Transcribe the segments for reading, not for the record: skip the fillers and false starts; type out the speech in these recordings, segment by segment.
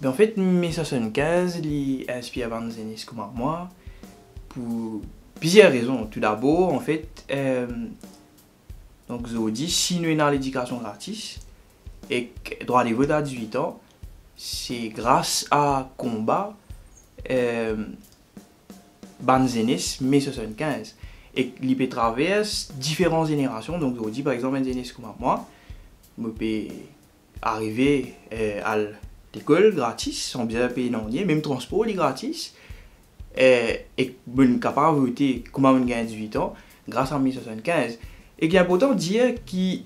Ben en fait, mes 75, les inspirent Van Zenes comme moi, pour plusieurs raisons. Tout d'abord, en fait, donc, je dis, si nous avons l'éducation gratis et droit de vote à 18 ans, c'est grâce à combat Van Zenes, mai 75. Et l'IP traverse différentes générations. Donc, je dis, par exemple, Van Zenes comme moi, je peux arriver à l'école gratis, sans bien payer l'année, même transport est gratis. Et je suis capable de voter comme on gagne 18 ans grâce à 1075. Et il est important de dire que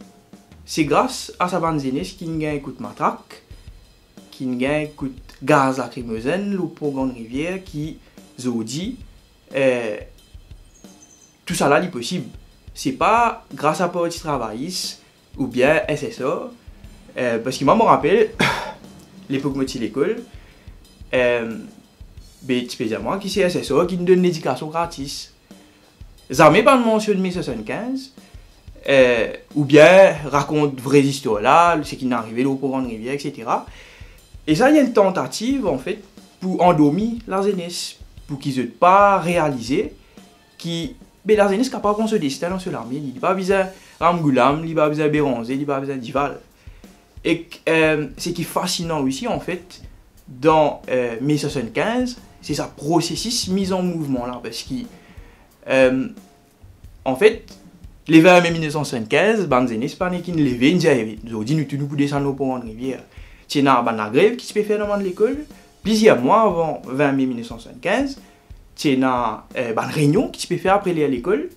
c'est grâce à sa bande jeunesse qu'il y a un coup de matraque, qu'il y a un coup de gaz lacrymogène, le programme de rivière qui, je vous dis, tout ça là est possible. C'est pas grâce à Parti travailliste ou bien SSA, parce que moi, je me rappelle, l'époque où j'étais à l'école, tu peux dire moi qui c'est SSA qui nous donne l'éducation gratis. Jamais pas de mention de 1075, ou bien raconte vraies histoires là, ce qui est arrivé au programme de rivière, etc. Et ça, il y a une tentative en fait pour endormir la jeunesse, pour qu'ils n'aient pas réalisé que la jeunesse n'est pas se destin dans l'armée, il n'y a pas besoin de Ramgoulam, il n'y a pas besoin de Béranger, il n'y a pas besoin de Dival. Et ce qui est fascinant aussi en fait, dans 1075, c'est ce processus mis en mouvement là, parce que en fait, les 20 mai 1975, Banzene, c'est pas qui ne levé, nous dit nous pour descendre au pont de rivière. C'est une grève qui se peut faire dans l'école. Plusieurs mois avant 20 mai 1975, c'est une réunion qui se peut faire après aller à l'école.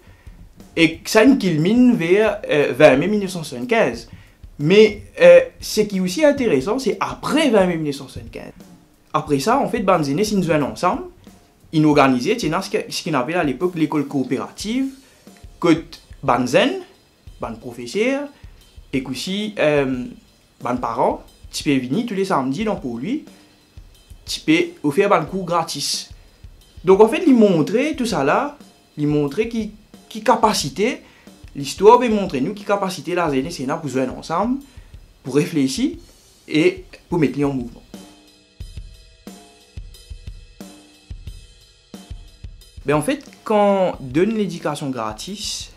Et ça nous culmine vers 20 mai 1975. Mais ce qui est aussi intéressant, c'est après 20 mai 1975. Après ça, en fait, Banzene, ils nous ont ensemble, ils nous organisaient ce qu'on appelait à l'époque l'école coopérative, que Banzen, ban professeur, et aussi ban parents, tu peux venir tous les samedis donc pour lui, tu peux offrir ban cours gratis. Donc en fait, il montrait tout ça là, il montrait qui capacité, l'histoire veut montrer nous qui capacité la jeunesse pour jouer ensemble, pour réfléchir et pour mettre en mouvement. Ben en fait, quand on donne l'éducation gratis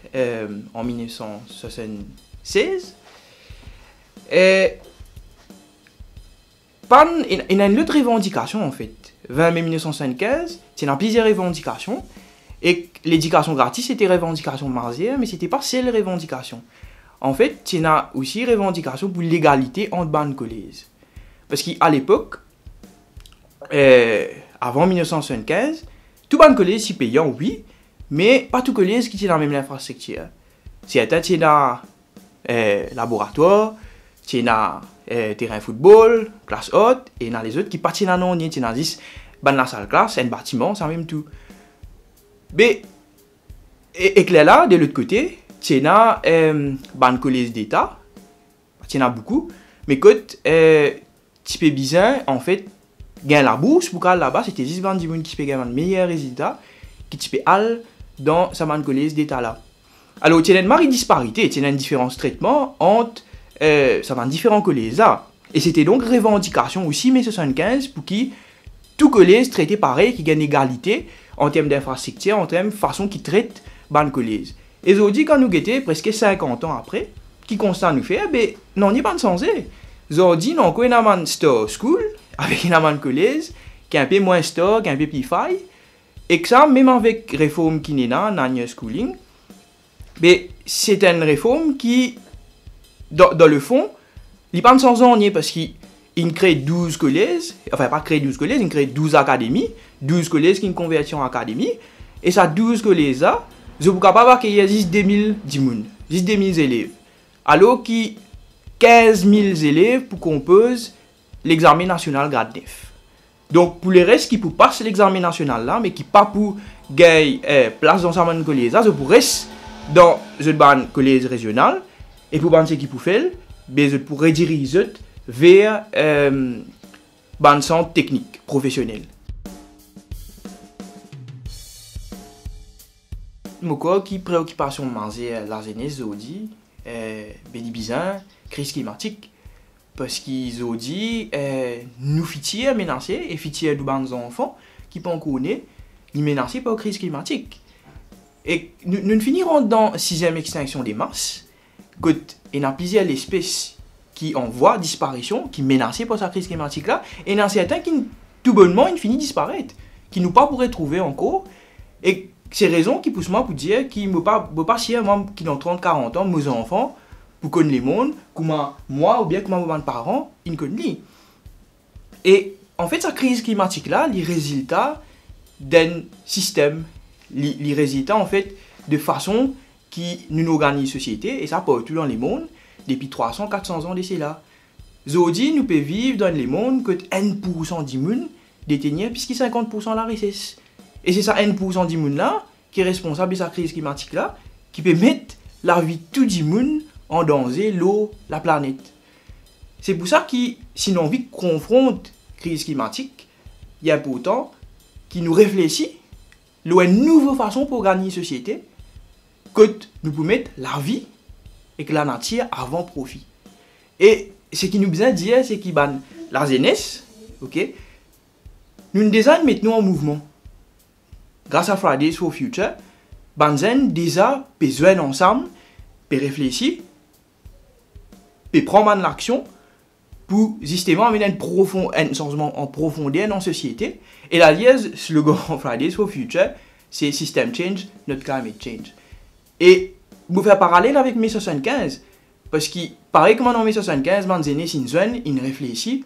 en 1976, il y a une autre revendication en fait. 20 mai 1975, il y a plusieurs revendications. Et l'éducation gratis, c'était revendication marzière, mais ce n'était pas seule revendication. En fait, il y a aussi revendication pour l'égalité entre bandes collèges. Parce qu'à l'époque, avant 1975, tout ban collège c'est payant, oui, mais pas tout collège qui est dans la même infrastructure. C'est un laboratoire, c'est un terrain de football, classe haute, et dans les autres qui partent dans non, c'est dans 10 ban la salle classe, un bâtiment, c'est même tout. Mais et là, de l'autre côté, c'est un ban collège d'État, c'est un beaucoup, mais quand tu peux bien en fait gagner la bourse pour qu'elle là-bas, c'était juste des gens qui peuvent gagner un meilleur résultat qui tu peux aller dans sa ban collège d'État là. Alors, il y a une disparité, il y a une différence de traitement entre différents collèges là. Et c'était donc revendication aussi, mai 75, pour qui tout collège traité pareil, qui gagne égalité en termes d'infrastructure, en termes de façon qui traite ban collège. Et aujourd'hui, quand nous guettons presque 50 ans après, qui constat nous fait, ben, non, n'y a pas de sens. Aujourd'hui, nous avons une store school, avec une collège, qui est un peu moins store, qui est un peu plus faille, et que ça, même avec réforme qui n'est là, dans schooling, mais c'est une réforme qui, dans le fond, il n'y a pas de sens parce qu'il crée 12 collèges, enfin pas créer 12 collèges, il crée 12 académies, 12 collèges qui convertissent en académie, et ça 12 collèges là, je suis capable d'accueillir 10 000 élèves, alors qu'il 15 000 élèves pour qu'on pose l'examen national grade 9. Donc pour les restes qui pour passer l'examen national là, mais qui pas pour gagner place dans sa collège là, je pour rester dans une collège régional, et pour penser qui pour faire, je pour rediriger vers un centre technique professionnel. Moko qui préoccupation manger la jeunesse aujourd'hui, bizarre, crise climatique, parce qu'ils ont dit, nous fitiers menacés, et fitiers de bons enfants, qui peuvent connaître, ils menacés par la crise climatique. Et nous finirons dans la 6e extinction des masses, que il y a plusieurs espèces qui en voie disparition, qui menacées par cette crise climatique là, et il y en a certains qui tout bonnement ils finissent disparaître, qui nous pas pourraient trouver encore, et c'est raison qui pousse moi pour dire qu'il ne pas si moi qui dans 30-40 ans, mes enfants, pour connaître le monde, comment moi ou bien comment mes parents, ils ne connaissent. Et en fait, cette crise climatique là, les résultats d'un système, les résultats en fait de façon qui nous organise la société, et ça partout dans le monde, depuis 300-400 ans d'ici là. Aujourd'hui, nous pouvons vivre dans le monde que 1% du monde détenir, puisque 50% la richesse. Et c'est ça 1% du monde là, qui est responsable de cette crise climatique là, qui peut mettre la vie de tout le monde en danger, l'eau, la planète. C'est pour ça que, si nous envie de confronter la crise climatique, il est important qu'il nous réfléchisse à une nouvelle façon pour gagner la société, que nous pouvons mettre la vie et que la nature avant profit. Et ce qui nous besoin de dire, c'est que la jeunesse, ok, nous déjà mettons en mouvement. Grâce à Fridays for Future, nous déjà besoin ensemble de réfléchir, de prendre l'action pour justement amener un changement en profondeur dans la société. Et la liaison, le slogan Fridays for Future, c'est System Change, not Climate Change. Et vous faire parallèle avec mai 75, parce que pareil comme en mai 75, les aînés, ils réfléchissent,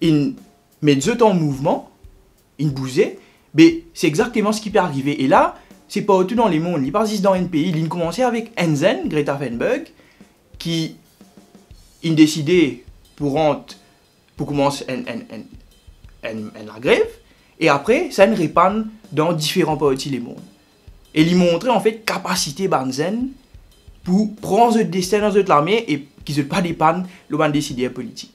ils mettent en mouvement, ils bougent, mais c'est exactement ce qui peut arriver. Et là, c'est pas tout dans les mondes, il pas juste dans un pays, ils commençaient avec Enzen, Greta Thunberg, qui a décidé pour commencer la grève, et après, ça nous répand dans différents pays du monde. Et il montrait en fait capacité Banzen pour prendre le destin dans l'armée et qu'ils ne pas dépendre de décideurs politiques.